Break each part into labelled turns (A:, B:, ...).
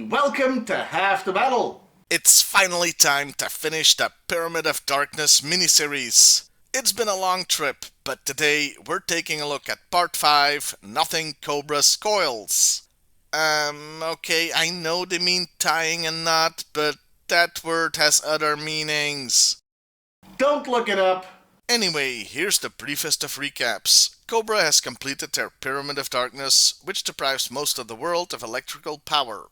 A: welcome to Half the Battle.
B: It's finally time to finish the Pyramid of Darkness miniseries. It's been a long trip, but today we're taking a look at Part 5, Nothing Cobra's Coils. Okay, I know they mean tying a knot, but that word has other meanings.
A: Don't look it up.
B: Anyway, here's the briefest of recaps. Cobra has completed their Pyramid of Darkness, which deprives most of the world of electrical power.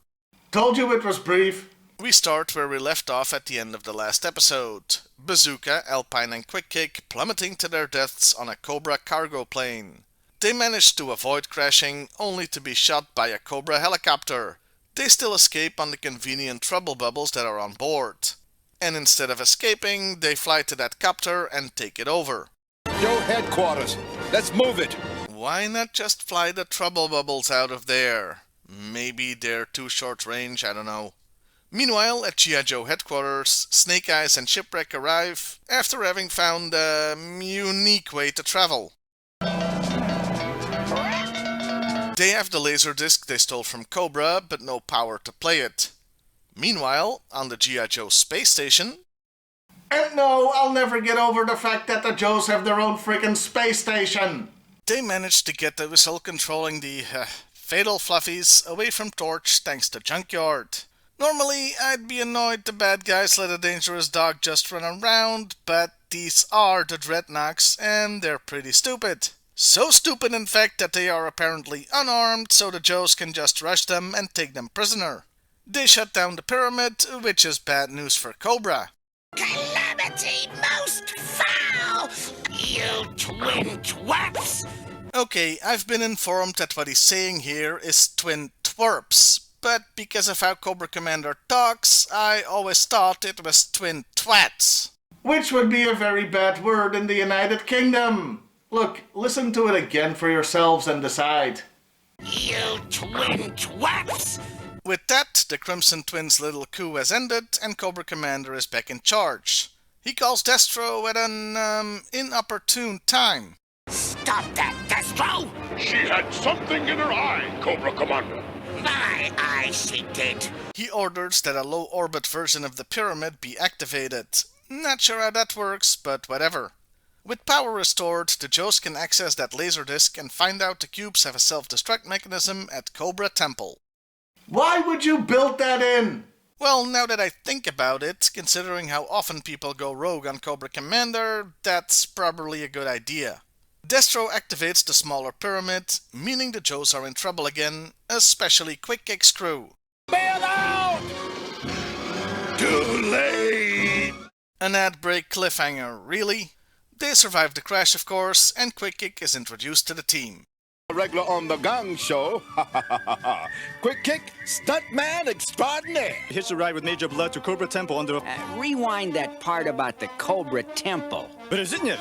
A: Told you it was brief.
B: We start where we left off at the end of the last episode. Bazooka, Alpine and Quick Kick plummeting to their deaths on a Cobra cargo plane. They managed to avoid crashing, only to be shot by a Cobra helicopter. They still escape on the convenient trouble bubbles that are on board. And instead of escaping, they fly to that copter and take it over.
C: Joe headquarters, let's move it.
B: Why not just fly the trouble bubbles out of there? Maybe they're too short range, I don't know. Meanwhile, at G.I.Joe headquarters, Snake Eyes and Shipwreck arrive after having found a unique way to travel. They have the laser disc they stole from Cobra, but no power to play it. Meanwhile, on the G.I. Joe space station...
A: And no, I'll never get over the fact that the Joes have their own freaking space station.
B: They managed to get the whistle controlling the fatal fluffies away from Torch thanks to Junkyard. Normally, I'd be annoyed the bad guys let a dangerous dog just run around, but these are the Dreadnoks and they're pretty stupid. So stupid in fact that they are apparently unarmed, so the Joes can just rush them and take them prisoner. They shut down the pyramid, which is bad news for Cobra.
D: Calamity most foul, you twin twats!
B: Okay, I've been informed that what he's saying here is twin twerps, but because of how Cobra Commander talks, I always thought it was twin twats.
A: Which would be a very bad word in the United Kingdom. Look, listen to it again for yourselves and decide.
D: You twin twats!
B: With that, the Crimson Twins' little coup has ended and Cobra Commander is back in charge. He calls Destro at an, inopportune time.
D: Stop that, Destro!
E: She had something in her eye, Cobra Commander.
D: My eye she did.
B: He orders that a low-orbit version of the pyramid be activated. Not sure how that works, but whatever. With power restored, the Joes can access that laser disc and find out the cubes have a self-destruct mechanism at Cobra Temple.
A: Why would you build that in?
B: Well, now that I think about it, considering how often people go rogue on Cobra Commander, that's probably a good idea. Destro activates the smaller pyramid, meaning the Joes are in trouble again, especially Quick Kick's crew.
C: Bail out!
E: Too late!
B: An ad break cliffhanger, really? They survive the crash, of course, and Quick Kick is introduced to the team.
C: Regular on the Gang Show. Quick Kick, stuntman extraordinaire.
F: Hitched a ride with Major Blood to Cobra Temple under...
G: Rewind that part about the Cobra Temple.
F: Major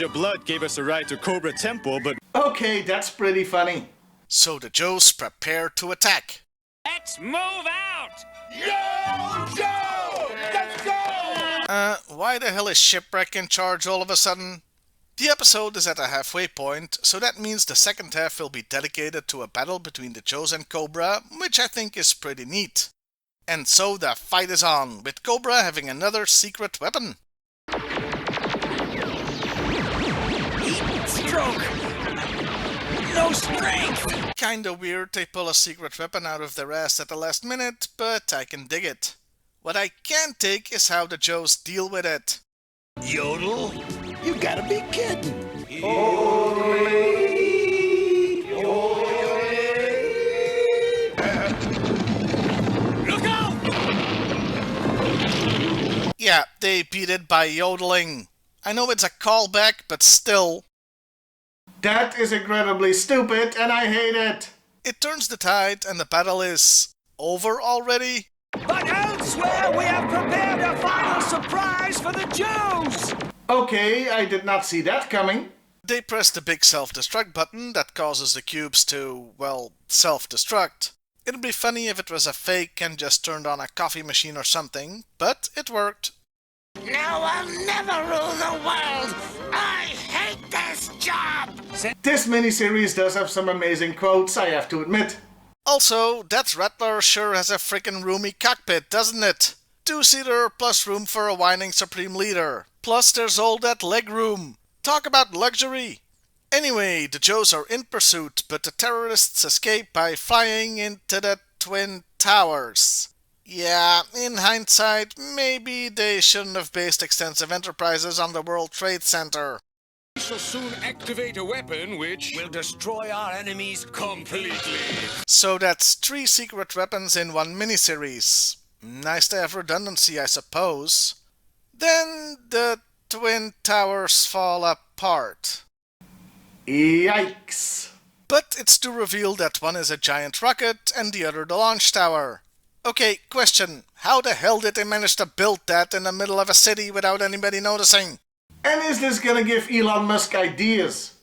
F: Blood gave us a ride to Cobra Temple, but...
A: Okay, that's pretty funny.
B: So the Joes prepare to attack.
G: Let's move out!
C: Yo, Joe! Let's go!
B: Why the hell is Shipwreck in charge all of a sudden? The episode is at a halfway point, so that means the second half will be dedicated to a battle between the Joes and Cobra, which I think is pretty neat. And so the fight is on, with Cobra having another secret weapon.
G: Heat stroke! No strength!
B: Kinda weird they pull a secret weapon out of their ass at the last minute, but I can dig it. What I can't take is how the Joes deal with it.
C: Yodel? You gotta be kidding.
G: Look out!
B: Yeah, they beat it by yodeling. I know it's a callback, but still.
A: That is incredibly stupid and I hate it.
B: It turns the tide and the battle is... over already?
G: But elsewhere we have prepared a final surprise for the Jews!
A: Okay, I did not see that coming.
B: They press the big self-destruct button that causes the cubes to, well, self-destruct. It'd be funny if it was a fake and just turned on a coffee machine or something, but it worked.
D: Now I'll never rule the world! I hate this job!
A: This miniseries does have some amazing quotes, I have to admit.
B: Also, that Rattler sure has a frickin' roomy cockpit, doesn't it? 2-seater plus room for a whining Supreme Leader. Plus there's all that leg room. Talk about luxury! Anyway, the Joes are in pursuit, but the terrorists escape by flying into the Twin Towers. Yeah, in hindsight, maybe they shouldn't have based extensive enterprises on the World Trade Center.
H: We shall soon activate a weapon which
G: Will destroy our enemies completely.
B: So that's 3 secret weapons in one miniseries. Nice to have redundancy, I suppose. Then the Twin Towers fall apart.
A: Yikes.
B: But it's to reveal that one is a giant rocket and the other the launch tower. Okay, question. How the hell did they manage to build that in the middle of a city without anybody noticing?
A: And is this gonna give Elon Musk ideas?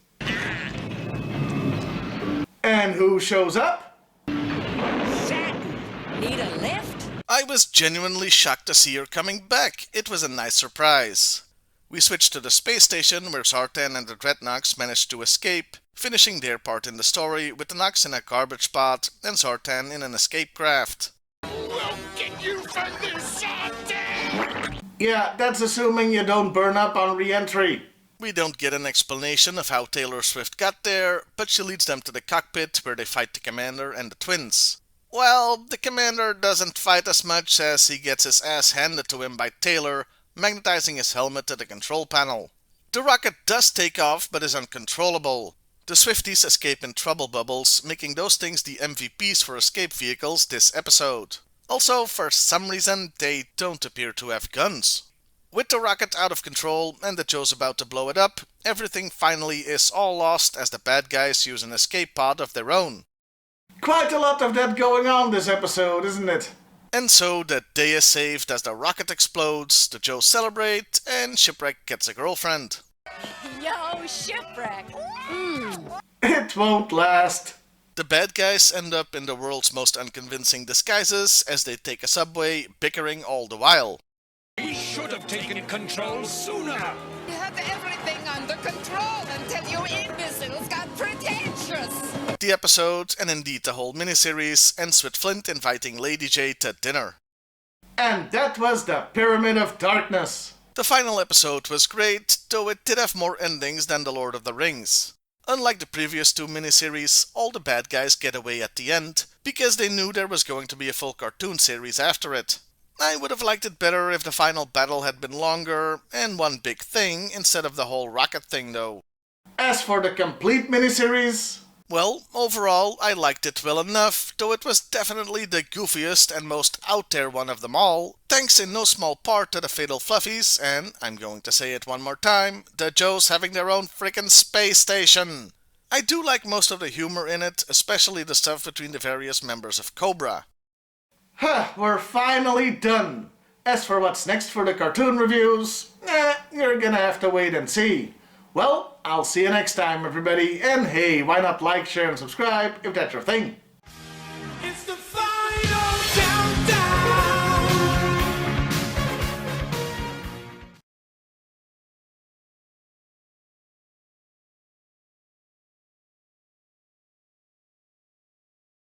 A: And who shows up?
I: Satin, need a lift?
B: I was genuinely shocked to see her coming back. It was a nice surprise. We switched to the space station where Zartan and the Dreadnoks managed to escape, finishing their part in the story with the Nox in a garbage spot and Zartan in an escape craft.
E: We'll get you for this, Zartan!
A: Yeah, that's assuming you don't burn up on re-entry.
B: We don't get an explanation of how Taylor Swift got there, but she leads them to the cockpit where they fight the Commander and the twins. Well, the Commander doesn't fight as much as he gets his ass handed to him by Taylor, magnetizing his helmet to the control panel. The rocket does take off but is uncontrollable. The Swifties escape in trouble bubbles, making those things the MVPs for escape vehicles this episode. Also, for some reason, they don't appear to have guns. With the rocket out of control and the Joes about to blow it up, everything finally is all lost as the bad guys use an escape pod of their own.
A: Quite a lot of that going on this episode, isn't it?
B: And so the day is saved as the rocket explodes, the Joes celebrate, and Shipwreck gets a girlfriend.
I: Yo, Shipwreck!
A: It won't last.
B: The bad guys end up in the world's most unconvincing disguises as they take a subway, bickering all the while.
H: we should have taken control sooner.
I: You had everything under control until you imbeciles got pretentious!
B: The episode, and indeed the whole miniseries, ends with Flint inviting Lady J to dinner.
A: And that was the Pyramid of Darkness.
B: The final episode was great, though it did have more endings than The Lord of the Rings. Unlike the previous 2 miniseries, all the bad guys get away at the end, because they knew there was going to be a full cartoon series after it. I would have liked it better if the final battle had been longer, and one big thing, instead of the whole rocket thing though.
A: As for the complete miniseries,
B: Well, overall, I liked it well enough, though it was definitely the goofiest and most out there one of them all, thanks in no small part to the Fatal Fluffies, and, I'm going to say it one more time, the Joes having their own frickin' space station. I do like most of the humor in it, especially the stuff between the various members of Cobra.
A: we're finally done. As for what's next for the cartoon reviews, you're gonna have to wait and see. Well, I'll see you next time, everybody, and hey, why not like, share, and subscribe if that's your thing.